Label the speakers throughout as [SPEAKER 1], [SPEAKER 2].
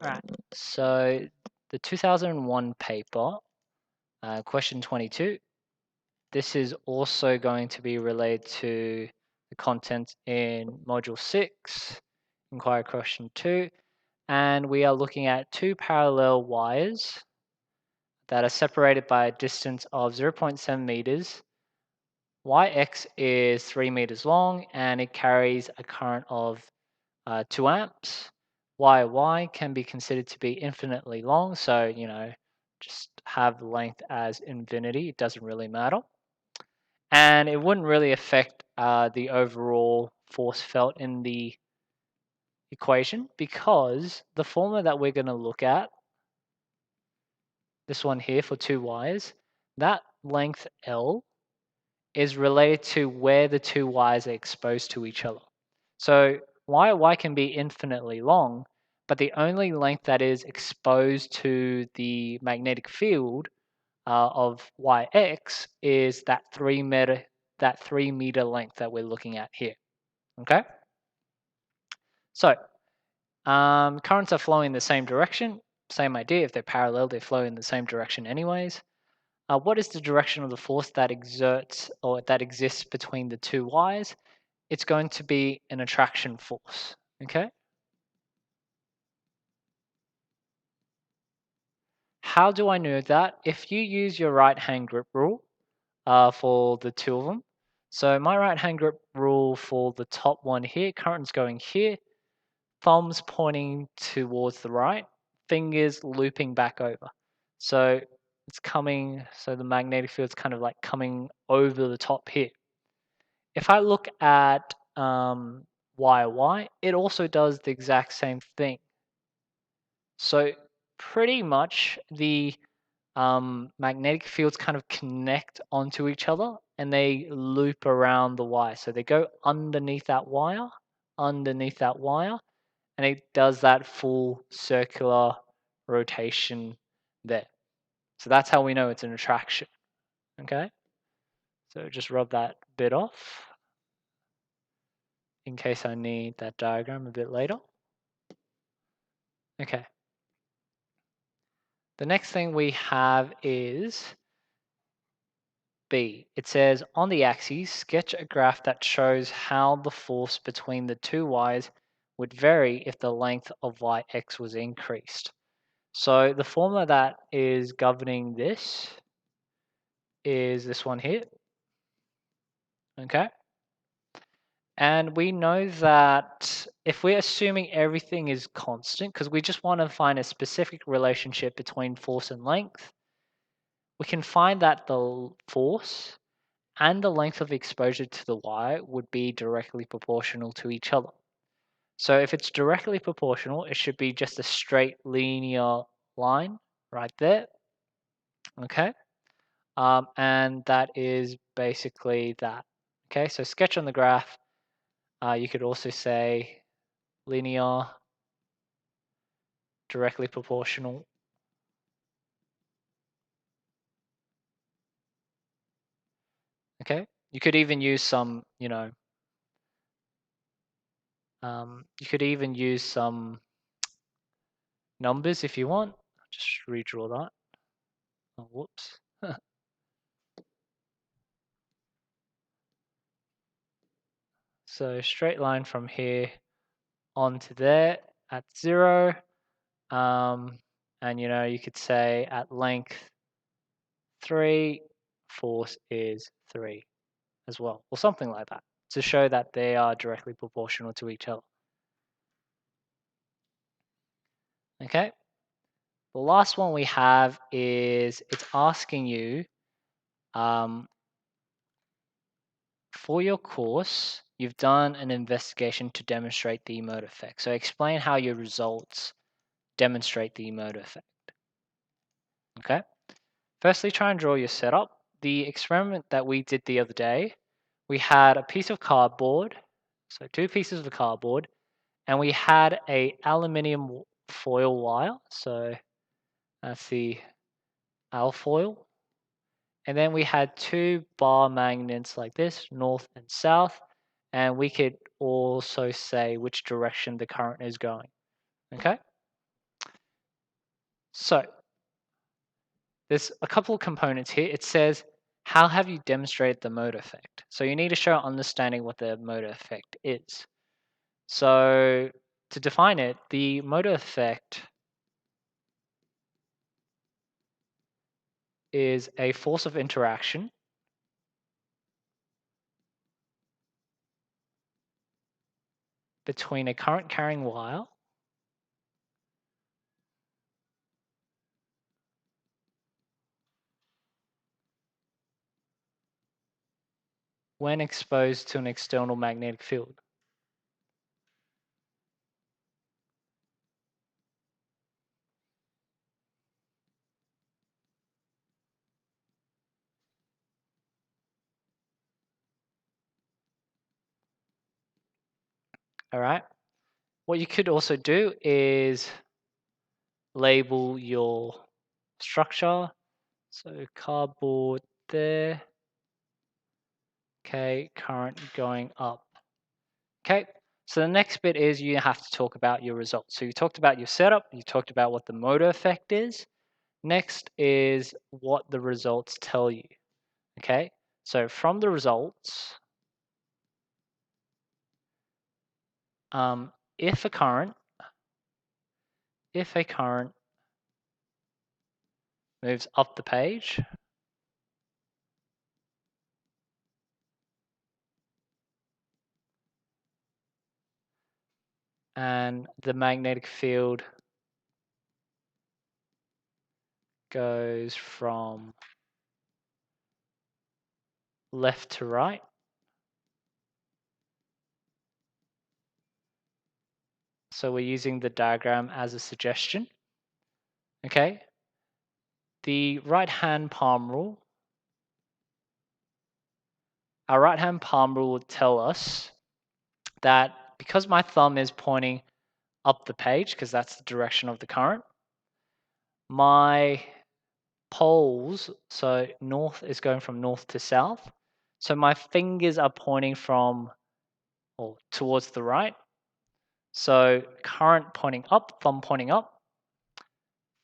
[SPEAKER 1] Right, so the 2001 paper, question 22, this is also going to be related to the content in Module 6, Inquiry question 2, and we are looking at two parallel wires that are separated by a distance of 0.7 meters. Yx is 3 meters long and it carries a current of 2 amps. Yy can be considered to be infinitely long, so just have length as infinity, it doesn't really matter. And it wouldn't really affect the overall force felt in the equation because the formula that we're going to look at, this one here for two wires, that length L is related to where the two wires are exposed to each other. So y can be infinitely long, but the only length that is exposed to the magnetic field of yx is that 3 meter length that we're looking at here. Okay. So currents are flowing in the same direction. Same idea. If they're parallel, they flow in the same direction anyways. What is the direction of the force that exerts or that exists between the two wires? It's going to be an attraction force. Okay. How do I know that? If you use your right hand grip rule for the two of them. So my right hand grip rule for the top one here, current's going here, thumbs pointing towards the right, fingers looping back over. So it's coming, so the magnetic field's kind of like coming over the top here. If I look at YY, it also does the exact same thing. So pretty much the magnetic fields kind of connect onto each other and they loop around the wire. So they go underneath that wire, and it does that full circular rotation there. So that's how we know it's an attraction. Okay, so just rub that bit off in case I need that diagram a bit later. Okay. The next thing we have is B. It says, on the axis, sketch a graph that shows how the force between the two wires would vary if the length of Yx was increased. So the formula that is governing this is this one here. Okay. And we know that if we're assuming everything is constant, because we just want to find a specific relationship between force and length, we can find that the force and the length of exposure to the wire would be directly proportional to each other. So if it's directly proportional, it should be just a straight linear line right there. Okay. And that is basically that. Okay, so sketch on the graph. You could also say linear, directly proportional. Okay, you could even use some, you could even use some numbers if you want. Just redraw that. Oh, whoops. So straight line from here on to there at 0. And you could say at length 3, force is 3 as well, or something like that, to show that they are directly proportional to each other. Okay. The last one we have is it's asking you for your course, you've done an investigation to demonstrate the mode effect. So explain how your results demonstrate the mode effect. Okay. Firstly, try and draw your setup. The experiment that we did the other day, we had a piece of cardboard, so 2 pieces of cardboard, and we had a aluminium foil wire. So that's the alfoil. And then we had 2 bar magnets like this, north and south, and we could also say which direction the current is going. Okay, so there's a couple of components here. It says, how have you demonstrated the mode effect? So you need to show understanding what the mode effect is. So to define it, the mode effect is a force of interaction between a current carrying wire when exposed to an external magnetic field. All right. What you could also do is label your structure. So cardboard there. Okay, current going up. Okay, so the next bit is you have to talk about your results. So you talked about your setup, you talked about what the motor effect is. Next is what the results tell you. Okay, so from the results, if a current moves up the page, and the magnetic field goes from left to right, so we're using the diagram as a suggestion. Okay, the right-hand palm rule. Our right-hand palm rule will tell us that because my thumb is pointing up the page, because that's the direction of the current, my poles, so north is going from north to south, so my fingers are pointing from or towards the right. So current pointing up, thumb pointing up,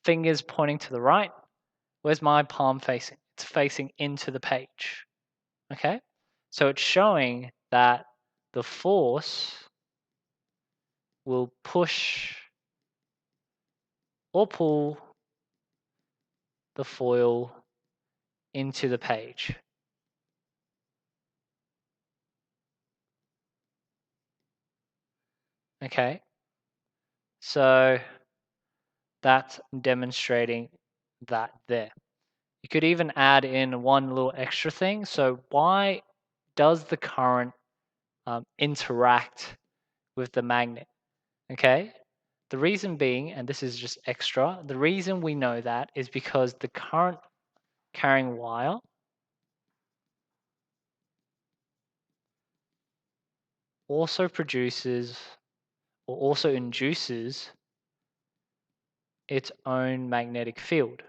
[SPEAKER 1] fingers pointing to the right. Where's my palm facing? It's facing into the page. Okay, so it's showing that the force will push or pull the foil into the page. Okay, so that's demonstrating that there. You could even add in one little extra thing. So why does the current interact with the magnet? Okay, the reason being, and this is just extra, the reason we know that is because the current carrying wire also produces or also induces its own magnetic field.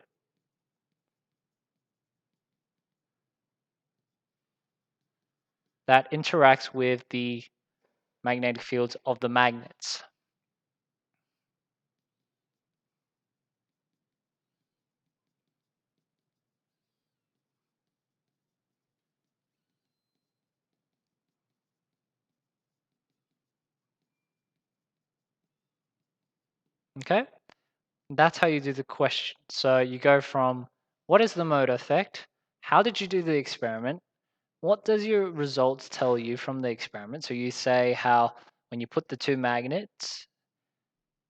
[SPEAKER 1] That interacts with the magnetic fields of the magnets. Okay, that's how you do the question. So you go from what is the mode effect? How did you do the experiment? What does your results tell you from the experiment? So you say how when you put the two magnets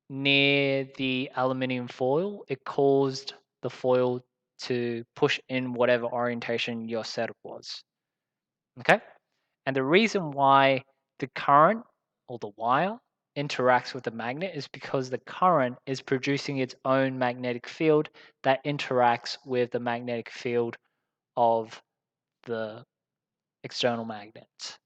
[SPEAKER 1] near the aluminium foil, it caused the foil to push in whatever orientation your setup was. Okay? And the reason why the current or the wire interacts with the magnet is because the current is producing its own magnetic field that interacts with the magnetic field of the external magnets.